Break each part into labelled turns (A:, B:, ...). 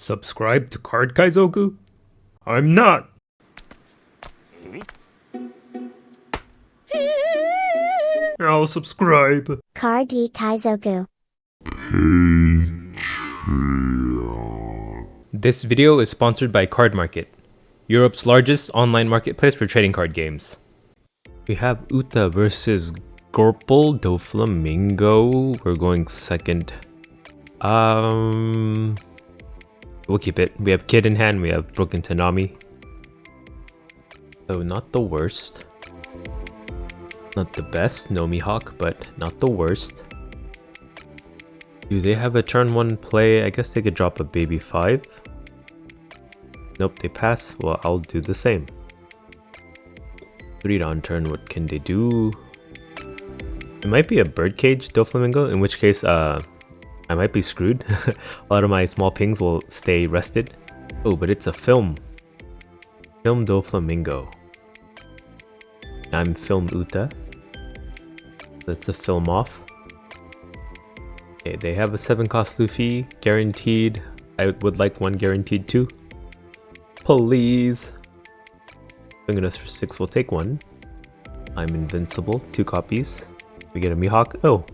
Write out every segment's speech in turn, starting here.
A: Subscribe to Card Kaizoku? I'm not! I'll subscribe.
B: Card Kaizoku.
A: This video is sponsored by Card Market, Europe's largest online marketplace for trading card games. We have UTA versus Doflamingo. We're going second. We'll keep it. We have Kid in hand, we have Brook and Tanami. So not the worst. Not the best, no Mihawk, but not the worst. Do they have a turn 1 play? I guess they could drop a baby 5. Nope, they pass. Well, I'll do the same. 3 on turn, what can they do? It might be a birdcage Doflamingo, in which case I might be screwed. A lot of my small pings will stay rested. Oh, but it's a film. Film Doflamingo. I'm film UTA. That's a film off. Okay, they have a 7 cost Luffy, guaranteed. I would like 1 guaranteed too. Please. Swinging us for 6, we'll take 1. I'm invincible, 2 copies. We get a Mihawk. Oh.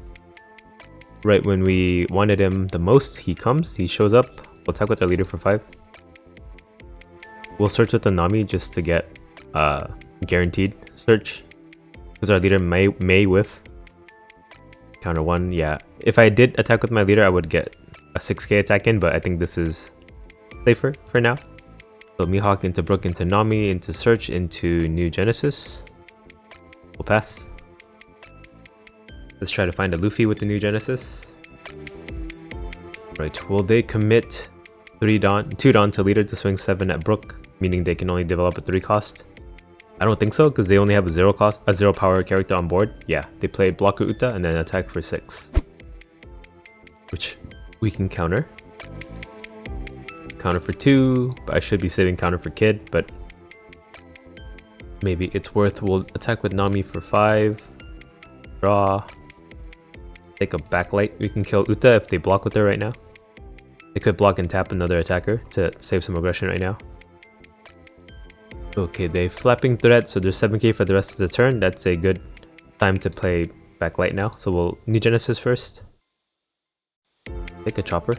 A: Right when we wanted him the most, he comes, he shows up. We'll attack with our leader for 5. We'll search with the Nami just to get guaranteed search. Because our leader may whiff. Counter 1, yeah. If I did attack with my leader, I would get a 6k attack in, but I think this is safer for now. So Mihawk into Brook, into Nami, into Search, into New Genesis. We'll pass. Let's try to find a Luffy with the New Genesis. Right, will they commit 2 Dawn to leader to swing 7 at Brook, meaning they can only develop a 3 cost? I don't think so, because they only have a 0 power character on board. Yeah, they play blocker Uta and then attack for 6. Which we can counter. Counter for 2, but I should be saving counter for Kid, but maybe it's worth. We'll attack with Nami for 5. Draw. Take a backlight. We can kill Uta if they block with her right now. They could block and tap another attacker to save some aggression right now. Okay, they flapping threat, so there's 7k for the rest of the turn. That's a good time to play backlight now. So we'll New Genesis first. Take a chopper.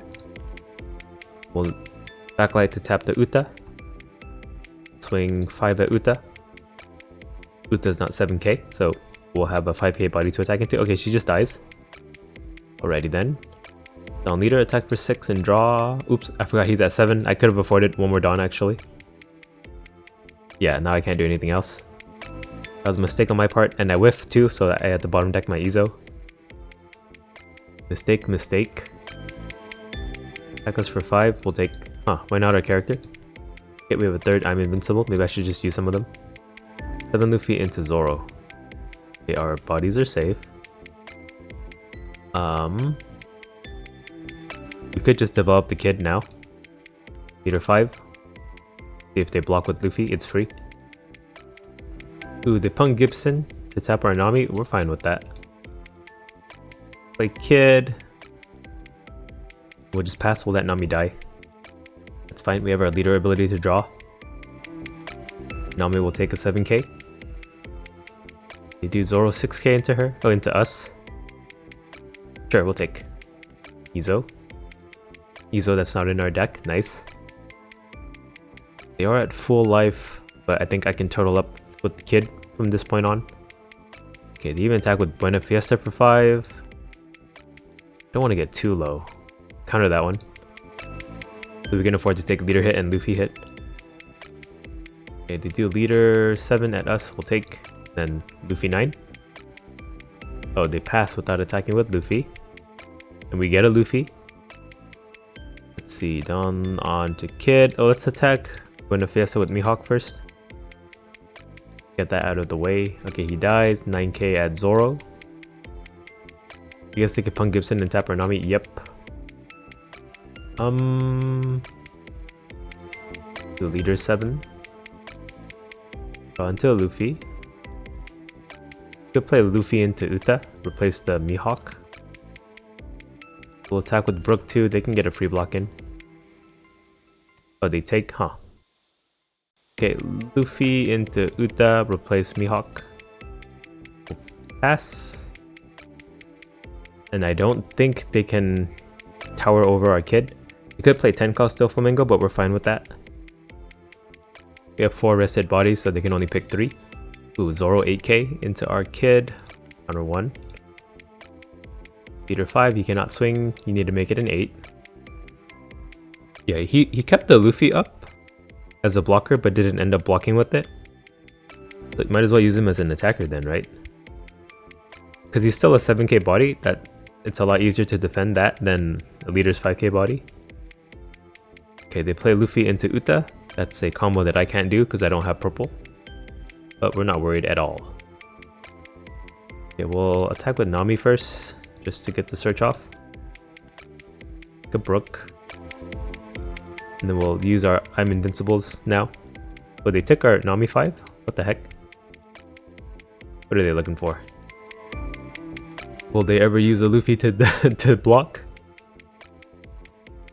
A: We'll backlight to tap the Uta. Swing 5 at Uta. Uta's not 7k, so we'll have a 5k body to attack into. Okay, she just dies. Alrighty then. Dawn leader, attack for 6 and draw. Oops, I forgot he's at 7. I could have afforded 1 more Dawn actually. Yeah, now I can't do anything else. That was a mistake on my part, and I whiffed too, so I had to bottom deck my Izo. Mistake. Attack us for 5, we'll take... why not our character? Okay, we have a 3rd, I'm invincible, maybe I should just use some of them. 7 Luffy into Zoro. Okay, our bodies are safe. We could just develop the Kid now. Leader 5. See if they block with Luffy, it's free. Ooh, they punk Gibson to tap our Nami, we're fine with that. Play Kid. We'll just pass, we'll let Nami die. That's fine, we have our leader ability to draw. Nami will take a 7k. They do Zoro 6k into her, into us. Sure, we'll take Izo. Izo that's not in our deck, nice. They are at full life, but I think I can total up with the Kid from this point on. Okay, they even attack with Buena Fiesta for 5. Don't want to get too low. Counter that one. So we can afford to take leader hit and Luffy hit. Okay, they do leader 7 at us, we'll take. Then Luffy 9. Oh, they pass without attacking with Luffy. And we get a Luffy. Let's see, down on to Kid. Oh, let's attack Buena Fiesta with Mihawk first. Get that out of the way. Okay, he dies. 9k at Zoro. I guess they could punk Gibson and tap our Nami. Yep. Do leader 7. Draw into Luffy. Could play Luffy into Uta. Replace the Mihawk. We'll attack with Brook too. They can get a free block in. Oh, they take, huh? Okay, Luffy into Uta, replace Mihawk. Pass. And I don't think they can tower over our kid. We could play 10 cost Doflamingo, but we're fine with that. We have 4 rested bodies, so they can only pick 3. Ooh, Zoro 8k into our kid. Counter 1. Leader 5, you cannot swing. You need to make it an 8. Yeah, he kept the Luffy up as a blocker, but didn't end up blocking with it. But might as well use him as an attacker then, right? Because he's still a 7k body, that it's a lot easier to defend that than a leader's 5k body. Okay, they play Luffy into Uta. That's a combo that I can't do because I don't have purple. But we're not worried at all. Okay, we'll attack with Nami first, just to get the search off. Take a Brook. And then we'll use our I'm Invincibles now. But they took our Nami 5? What the heck? What are they looking for? Will they ever use a Luffy to, to block?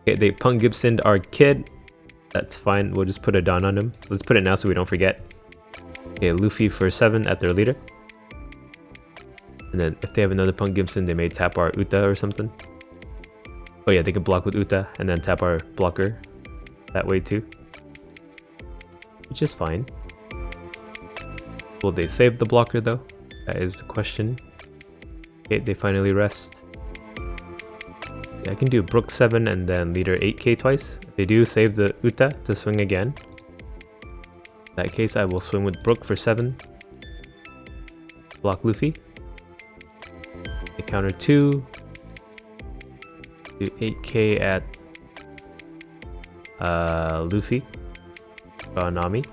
A: Okay, they Punk Gibsoned our kid. That's fine, we'll just put a Dawn on him. Let's put it now so we don't forget. Okay, Luffy for 7 at their leader. And then if they have another Punk Gibson, they may tap our Uta or something. Oh yeah, they could block with Uta and then tap our blocker that way too. Which is fine. Will they save the blocker though? That is the question. Okay, they finally rest. Yeah, I can do Brook 7 and then leader 8k twice. If they do save the Uta to swing again. In that case, I will swing with Brook for 7. Block Luffy. I counter 2. Do 8k at Luffy. Draw Nami.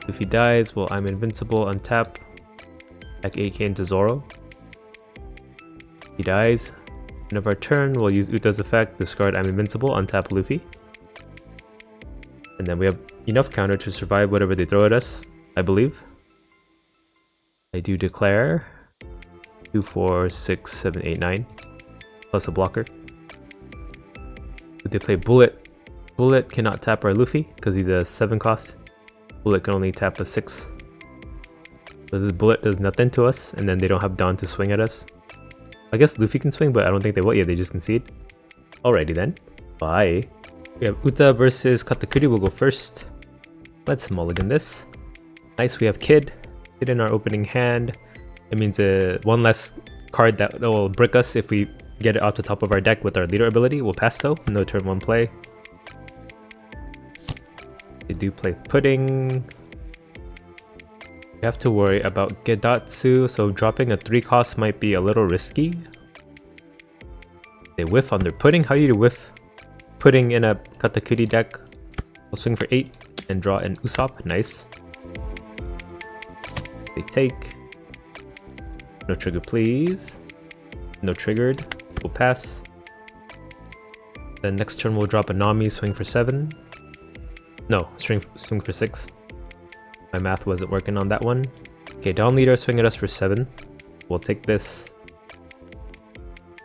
A: Luffy dies, well I'm invincible, untap. Attack 8k into Zoro. He dies. End of our turn, we'll use Uta's effect, discard I'm invincible, untap Luffy. And then we have enough counter to survive whatever they throw at us, I believe. I do declare 2, 4, 6, 7, 8, 9. Plus a blocker. But they play Bullet. Bullet cannot tap our Luffy because he's a 7 cost. Bullet can only tap a 6. So this Bullet does nothing to us, and then they don't have Dawn to swing at us. I guess Luffy can swing, but I don't think they will. Yeah, they just concede. Alrighty then. Bye. We have Uta versus Katakuri. We'll go first. Let's mulligan this. Nice, we have Kid. Kid in our opening hand. It means one less card that will brick us if we get it off the top of our deck with our leader ability. We'll pass though. No turn 1 play. They do play Pudding. We have to worry about Gedatsu, so dropping a 3 cost might be a little risky. They whiff on their Pudding. How do you whiff Pudding in a Katakuri deck? We'll swing for 8 and draw an Usopp. Nice. They take. No trigger, please. No triggered. We'll pass. Then next turn we'll drop a Nami, swing for 7. No, swing for 6. My math wasn't working on that one. Okay, Dawn Leader, swing at us for 7. We'll take this.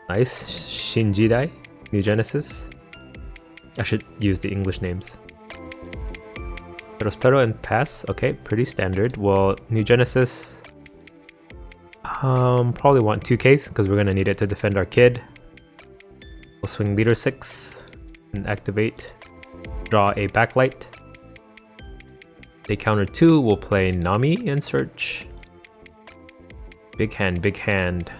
A: Nice. Shinjidai, New Genesis. I should use the English names. Prospero and pass. Okay, pretty standard. Well, New Genesis. Probably want 2Ks because we're gonna need it to defend our kid. We'll swing Leader 6 and activate. Draw a Backlight. They counter 2, we'll play Nami and search. Big hand, big hand.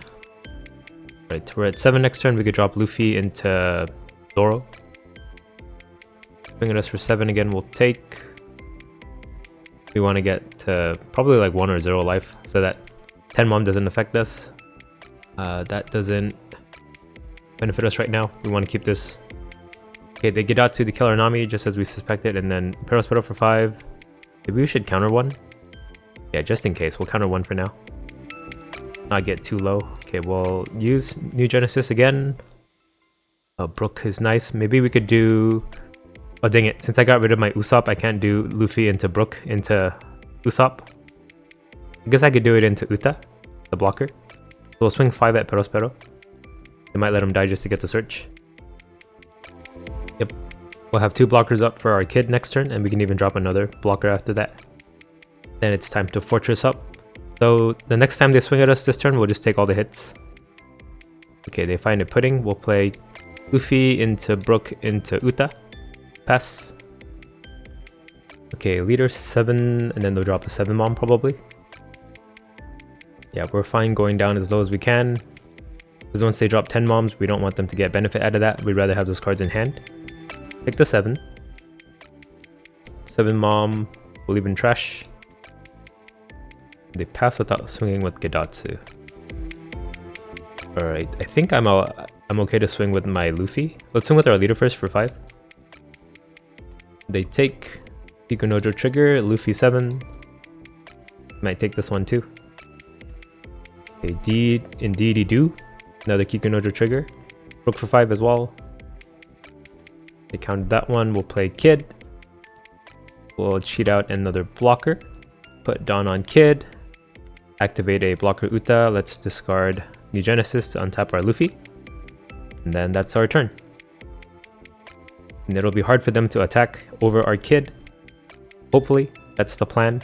A: Right, we're at 7 next turn, we could drop Luffy into Zoro. Swing at us for 7 again, we'll take. We want to get to probably like 1 or 0 life, so that 10 Mom doesn't affect us. That doesn't benefit us right now, we want to keep this. Okay, they get out to the killer Nami just as we suspected, and then Perospero for 5. Maybe we should counter 1. Yeah, just in case, we'll counter 1 for now. Not get too low. Okay, we'll use New Genesis again. Brook is nice. Maybe we could do... Oh dang it, since I got rid of my Usopp, I can't do Luffy into Brook into Usopp. I guess I could do it into Uta, the blocker. So we'll swing 5 at Perospero. They might let him die just to get the search. Yep. We'll have 2 blockers up for our kid next turn, and we can even drop another blocker after that. Then it's time to fortress up. So the next time they swing at us this turn, we'll just take all the hits. Okay, they find a pudding. We'll play Luffy into Brook into Uta. Pass. Okay, leader 7, and then they'll drop a 7 mom probably. Yeah, we're fine going down as low as we can. Because once they drop 10 moms, we don't want them to get benefit out of that. We'd rather have those cards in hand. Take the 7. 7 mom, we'll leave in trash. They pass without swinging with Gedatsu. Alright, I think I'm okay to swing with my Luffy. Let's swing with our leader first for 5. They take Kikunojo trigger, Luffy 7. Might take this one too. Indeed he do. Another Kikunojo trigger. Brook for 5 as well. They counted that one. We'll play Kid. We'll cheat out another blocker. Put Dawn on Kid. Activate a blocker Uta. Let's discard New Genesis to untap our Luffy. And then that's our turn. And it'll be hard for them to attack over our Kid. Hopefully, that's the plan.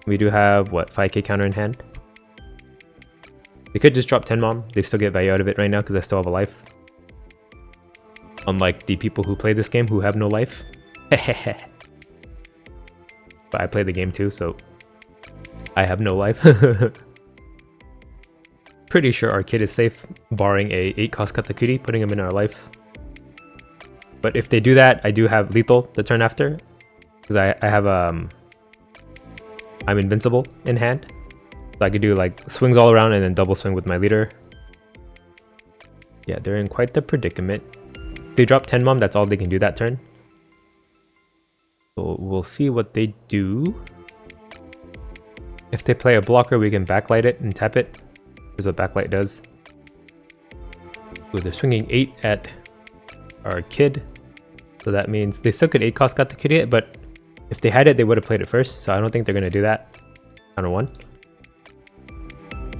A: We do have, what, 5k counter in hand? They could just drop 10 mom. They still get value out of it right now because I still have a life. Unlike the people who play this game who have no life. But I play the game too, so I have no life. Pretty sure our kid is safe, barring a 8 cost Katakuri, putting him in our life. But if they do that, I do have lethal the turn after. Because I have I'm invincible in hand. So I could do like swings all around and then double swing with my leader. Yeah, they're in quite the predicament. If they drop 10 mom, that's all they can do that turn. So we'll see what they do. If they play a blocker, we can backlight it and tap it. Here's what backlight does. Ooh, they're swinging 8 at our kid. So that means they still could 8 cost Katakuri it, but if they had it, they would have played it first. So I don't think they're going to do that. Counter 1.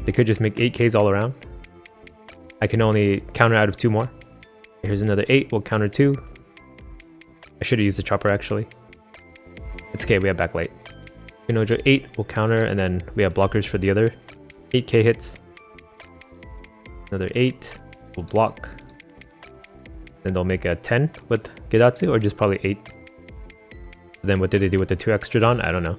A: They could just make 8Ks all around. I can only counter out of 2 more. Here's another 8. We'll counter 2. I should have used the chopper actually. It's okay, we have backlight. Kinojo 8 will counter, and then we have blockers for the other 8k hits. Another 8 will block. Then they'll make a 10 with Gedatsu, or just probably 8. Then what did they do with the 2 extra Dawn? I don't know.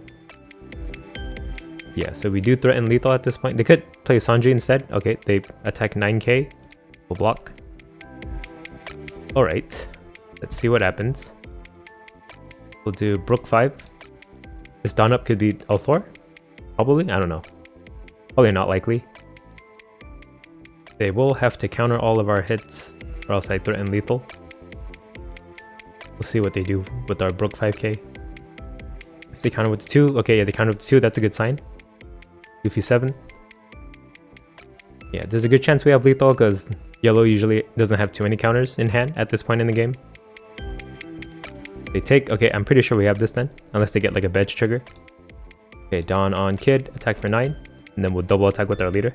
A: Yeah, so we do threaten lethal at this point. They could play Sanji instead. Okay, they attack 9k. We'll block. Alright, let's see what happens. We'll do Brook 5. This Dawn up could be L4? Probably? I don't know. Probably not likely. They will have to counter all of our hits, or else I threaten lethal. We'll see what they do with our Brook 5k. If they counter with the 2, okay, yeah, they counter with the 2, that's a good sign. Luffy 7. Yeah, there's a good chance we have lethal because yellow usually doesn't have too many counters in hand at this point in the game. They take, okay, I'm pretty sure we have this then, unless they get like a Bege trigger. Okay, Dawn on Kid, attack for 9, and then we'll double attack with our leader.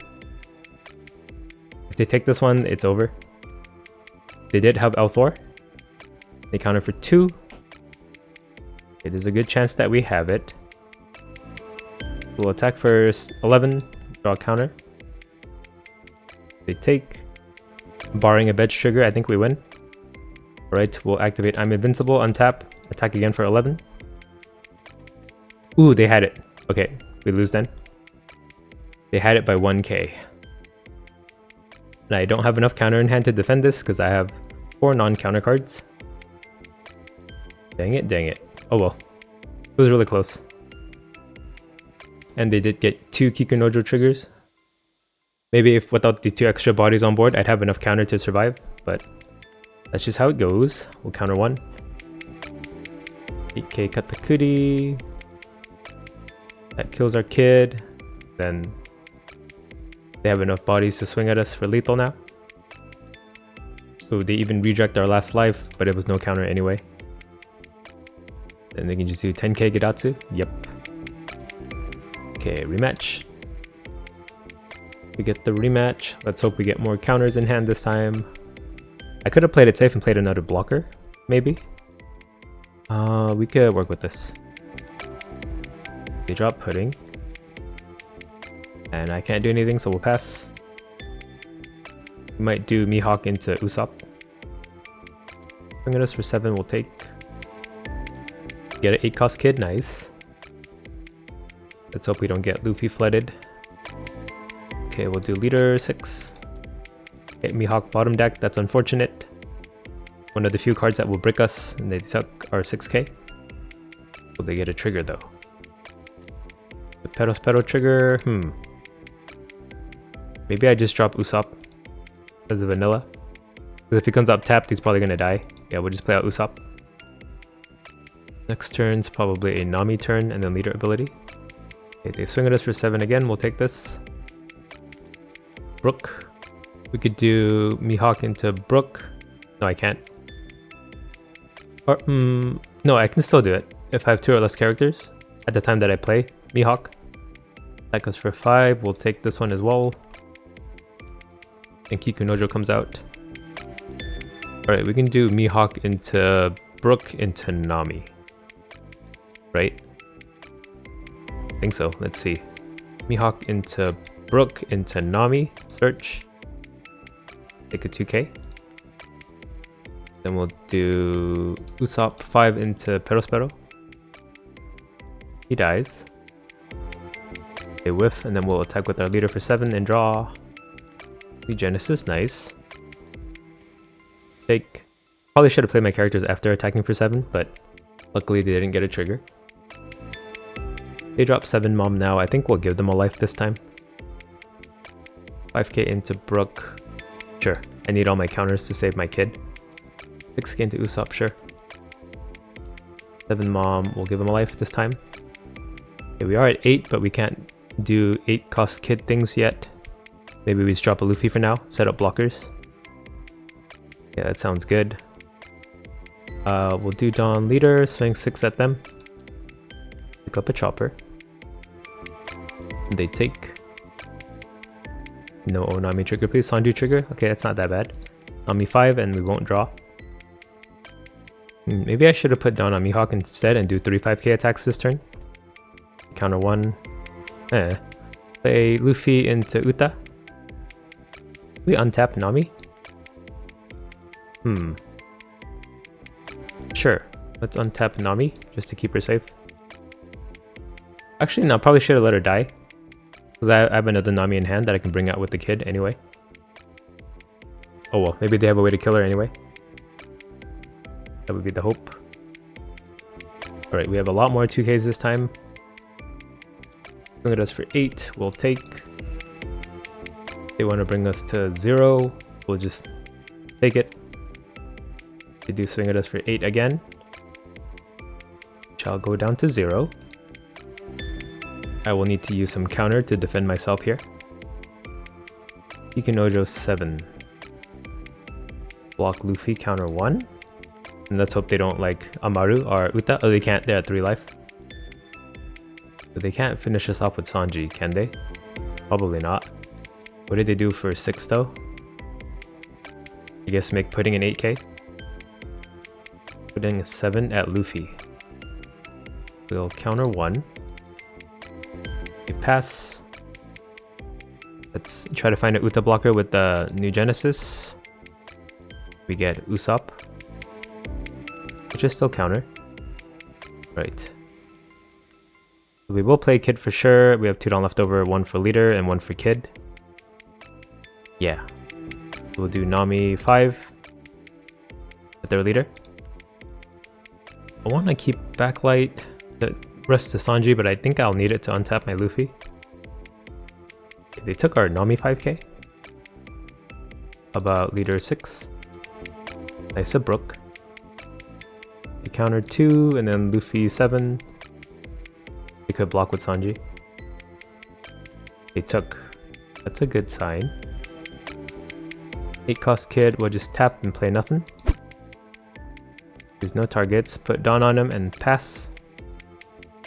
A: If they take this one, it's over. They did have L4. They counter for 2. Okay, there's a good chance that we have it. We'll attack for 11, draw a counter. They take, barring a Bege trigger, I think we win. Alright, we'll activate I'm Invincible, untap, attack again for 11. Ooh, they had it. Okay, we lose then. They had it by 1k. And I don't have enough counter in hand to defend this because I have 4 non-counter cards. Dang it, dang it. Oh well. It was really close. And they did get 2 Kikunojo triggers. Maybe if without the 2 extra bodies on board, I'd have enough counter to survive, but that's just how it goes. We'll counter 1. 8k Katakuri. That kills our kid. Then they have enough bodies to swing at us for lethal now. Ooh, they even reject our last life, but it was no counter anyway. Then they can just do 10k Gedatsu. Yep. Okay, rematch. We get the rematch. Let's hope we get more counters in hand this time. I could have played it safe and played another blocker, maybe. We could work with this. They drop pudding. And I can't do anything, so we'll pass. We might do Mihawk into Usopp. Swing at us for 7, we'll take. Get an 8 cost kid, nice. Let's hope we don't get Luffy flooded. Okay, we'll do leader 6. Hit Mihawk bottom deck, that's unfortunate. One of the few cards that will brick us, and they took our 6k. Will they get a trigger though? The Pero trigger, Maybe I just drop Usopp as a vanilla. Because if he comes up tapped, he's probably gonna die. Yeah, we'll just play out Usopp. Next turn's probably a Nami turn and then leader ability. Okay, they swing at us for 7 again, we'll take this. Brook. We could do Mihawk into Brook. No, I can't. Or, no, I can still do it if I have 2 or less characters at the time that I play Mihawk. Attack us for 5, we'll take this one as well. And Kikunojo comes out. Alright, we can do Mihawk into Brook into Nami. Right? I think so, let's see. Mihawk into Brook into Nami. Search. Take a 2k. Then we'll do Usopp 5 into Pero. He dies. They whiff, and then we'll attack with our leader for 7 and draw. Genesis, nice. Take. Probably should have played my characters after attacking for 7, but luckily they didn't get a trigger. They drop 7 mom now. I think we'll give them a life this time. 5k into Brook. Sure. I need all my counters to save my kid. 6k into Usopp, sure. 7 mom, we'll give him a life this time. Okay, we are at 8, but we can't do 8 cost kid things yet. Maybe we just drop a Luffy for now, set up blockers. Yeah, that sounds good. We'll do Dawn leader, swing 6 at them. Pick up a chopper. And they take. No Nami trigger, please. Sanju trigger. Okay, that's not that bad. Nami 5 and we won't draw. Maybe I should have put down on Mihawk instead and do 3-5k attacks this turn. Counter 1. Play Luffy into Uta. We untap Nami? Sure. Let's untap Nami just to keep her safe. Actually, no, probably should have let her die. Because I have another Nami in hand that I can bring out with the kid anyway. Oh well, maybe they have a way to kill her anyway. That would be the hope. Alright, we have a lot more 2Ks this time. Bring it us for 8, we'll take. They want to bring us to 0, we'll just take it. They do swing at us for 8 again. Shall go down to 0. I will need to use some counter to defend myself here. Kikunojo 7. Block Luffy, counter 1. And let's hope they don't like Amaru or Uta. Oh, they can't, they're at 3 life. But they can't finish us off with Sanji, can they? Probably not. What did they do for 6 though? I guess make pudding an 8k. Pudding a 7 at Luffy. We'll counter 1. We pass. Let's try to find an Uta blocker with the new Genesis. We get Usopp, which is still counter. Right. We will play Kid for sure. We have 2 down left over, 1 for leader and 1 for Kid. Yeah. We'll do Nami 5 with their leader. I want to keep backlight the rest to Sanji, but I think I'll need it to untap my Luffy. They took our Nami 5k. How about leader 6? Nice, a Brook. They countered 2 and then Luffy 7. They could block with Sanji. They took. That's a good sign. 8 cost kid, we'll just tap and play nothing. There's no targets, put Dawn on him and pass.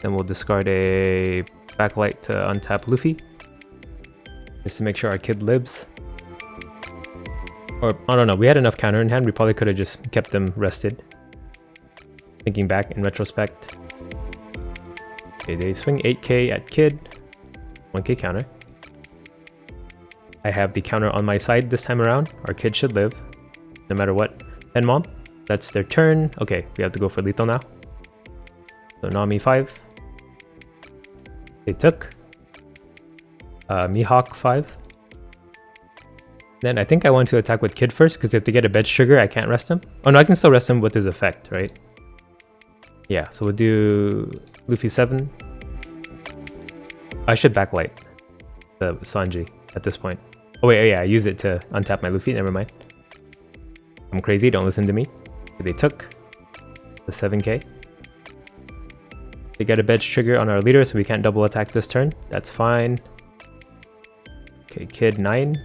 A: Then we'll discard a backlight to untap Luffy. Just to make sure our kid lives. Or, I don't know, we had enough counter in hand, we probably could have just kept them rested. Thinking back in retrospect. Okay, they swing 8k at kid. 1k counter. I have the counter on my side this time around. Our kid should live, no matter what. 10 mom, that's their turn. Okay, we have to go for lethal now. So Nami 5. They took. Mihawk 5. Then I think I want to attack with kid first, because if they get a Bege trigger, I can't rest him. Oh no, I can still rest him with his effect, right? Yeah, so we'll do Luffy 7. I should backlight the Sanji at this point. Oh wait, oh yeah, I use it to untap my Luffy, never mind. I'm crazy, don't listen to me. They took the 7k. They get a Bege trigger on our leader, so we can't double attack this turn. That's fine. Okay, kid 9.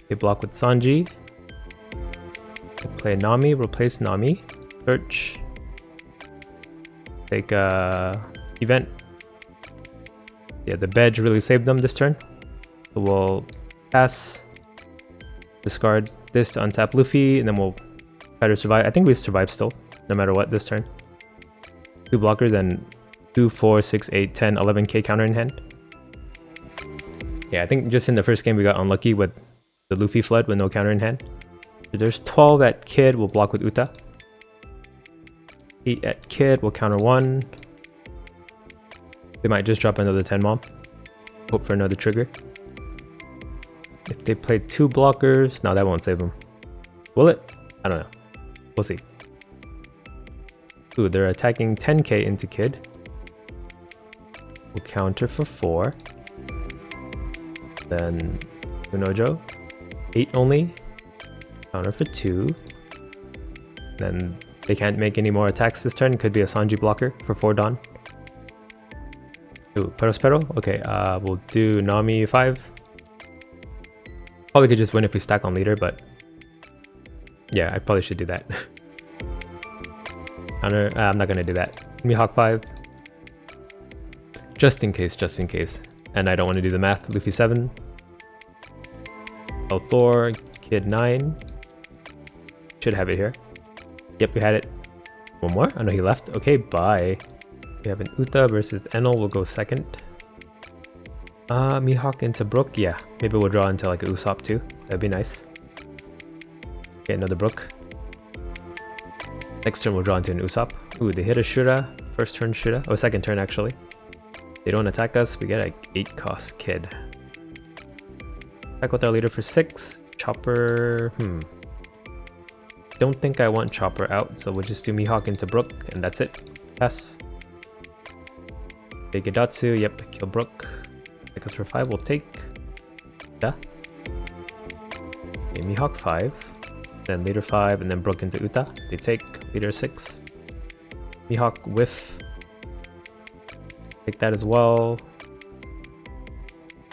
A: They block with Sanji. We'll play Nami, replace Nami. Search. Take event. Yeah, the Bege really saved them this turn. So we'll pass. Discard this to untap Luffy, and then we'll try to survive. I think we survive still, no matter what this turn. 2 blockers and 2, 4, 6, 8, 10, 11k counter in hand. Yeah, I think just in the first game we got unlucky with the Luffy flood with no counter in hand. So there's 12 at kid, we'll block with UTA. 8 at kid, we'll counter 1. They might just drop another 10 mom. Hope for another trigger. If they play 2 blockers, no, that won't save them. Will it? I don't know. We'll see. Ooh, they're attacking 10k into kid. We'll counter for 4. Then Unojo. 8 only. Counter for 2. Then they can't make any more attacks this turn. Could be a Sanji blocker for 4 Dawn. Ooh, Perospero? Okay, we'll do Nami 5. Probably could just win if we stack on leader, but yeah, I probably should do that. Counter, I'm not gonna do that. Mihawk 5. Just in case, just in case. And I don't want to do the math. Luffy 7. Oh, Thor, kid 9. Should have it here. Yep, we had it. One more? Oh no, he left. Okay, bye. We have an Uta versus Enel. We'll go second. Mihawk into Brook. Yeah, maybe we'll draw into like a Usopp too. That'd be nice. Okay, another Brook. Next turn we'll draw into an Usopp. Ooh, they hit a Shura. First turn Shura. Oh, second turn actually. They don't attack us. We get an 8 cost kid. Attack with our leader for 6. Chopper. Don't think I want Chopper out, so we'll just do Mihawk into Brook, and that's it. Pass. Take Gedatsu. Yep, kill Brook. Take us for 5. We'll take. Yeah. Okay, Mihawk 5. Then leader 5, and then Brook into Uta. They take leader 6. Mihawk whiff. Take that as well.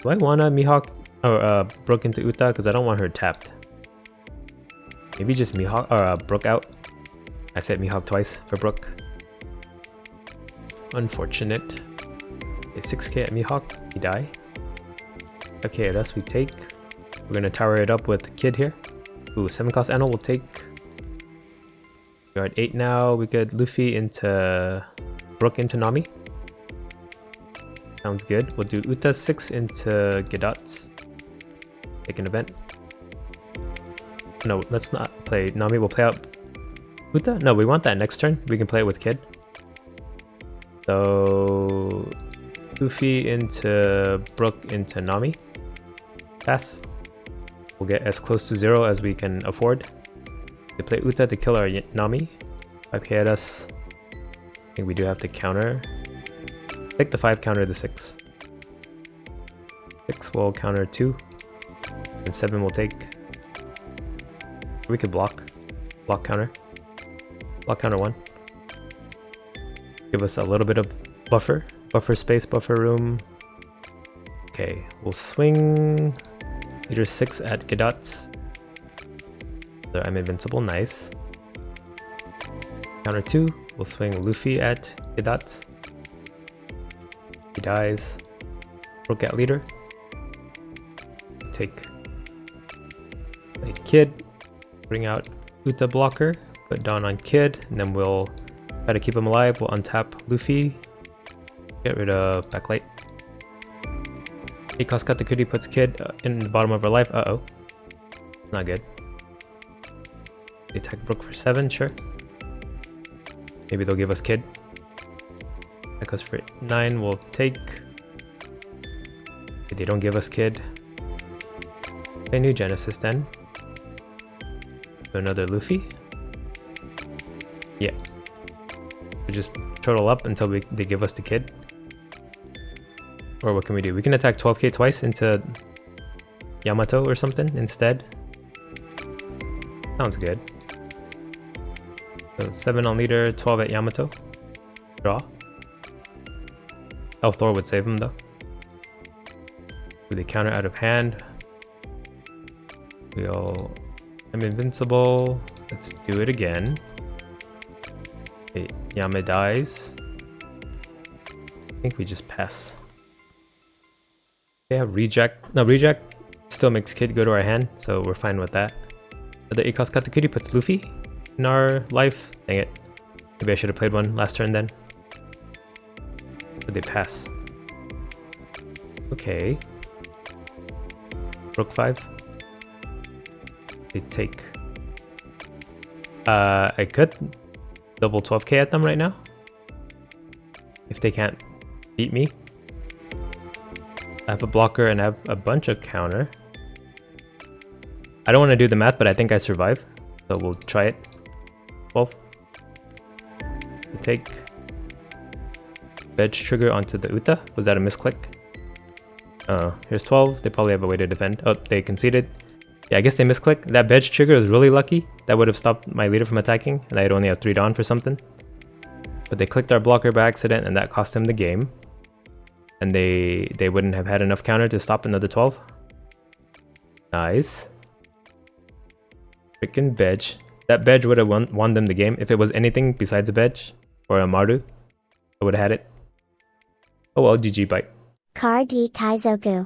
A: Do I want a Mihawk or Brook into Uta? Because I don't want her tapped. Maybe just Mihawk or Brook out. I said Mihawk twice for Brook. Unfortunate. Okay, 6k at Mihawk. He die. Okay, at us we take. We're gonna tower it up with Kid here. Ooh, 7 cost Enel will take. We're at 8 now. We get Luffy into Brook into Nami. Sounds good. We'll do Uta 6 into Gedatsu. Take an event. No, let's not play Nami. We'll play out Uta? No, we want that next turn. We can play it with Kid. So Luffy into Brook into Nami. Pass. We'll get as close to 0 as we can afford. They play Uta to kill our Nami. 5k at us. I think we do have to counter. Take the 5, counter the 6. 6 will counter 2. And 7 will take. We could block. Block counter. Block counter 1. Give us a little bit of buffer. Buffer space, buffer room. Okay, we'll swing leader 6 at Gedatsu. I'm invincible, nice. Counter 2, we'll swing Luffy at Gedatsu. He dies. Brook at leader. Take. Play Kid. Bring out UTA blocker. Put down on Kid. And then we'll try to keep him alive. We'll untap Luffy. Get rid of backlight. Katakuri puts Kid in the bottom of her life. Uh-oh. Not good. They attack Brook for 7, sure. Maybe they'll give us Kid. Attack us for 9, we'll take. If they don't give us Kid. Okay, new Genesis then. So another Luffy. Yeah. We just turtle up until they give us the Kid. Or what can we do? We can attack 12k twice into Yamato or something instead. Sounds good. So 7 on leader, 12 at Yamato. Draw. Thor would save him though. With the counter out of hand. I'm invincible. Let's do it again. Okay, Yama dies. I think we just pass. Yeah, reject. No, reject still makes Kid go to our hand, so we're fine with that. The Katakuri puts Luffy in our life. Dang it. Maybe I should have played one last turn then. But they pass. Okay. Rook 5. They take. I could double 12k at them right now. If they can't beat me. I have a blocker and I have a bunch of counter. I don't want to do the math, but I think I survive. So we'll try it. 12. We take. Bege trigger onto the UTA. Was that a misclick? Here's 12. They probably have a way to defend. Oh, they conceded. Yeah, I guess they misclicked. That Bege trigger is really lucky. That would have stopped my leader from attacking, and I'd only have 3 down for something. But they clicked our blocker by accident, and that cost him the game. And they wouldn't have had enough counter to stop another 12. Nice. Freaking Bege. That Bege would have won them the game. If it was anything besides a Bege or a Maru, I would have had it. Oh well, GG, bye.
B: Car D Kaizoku.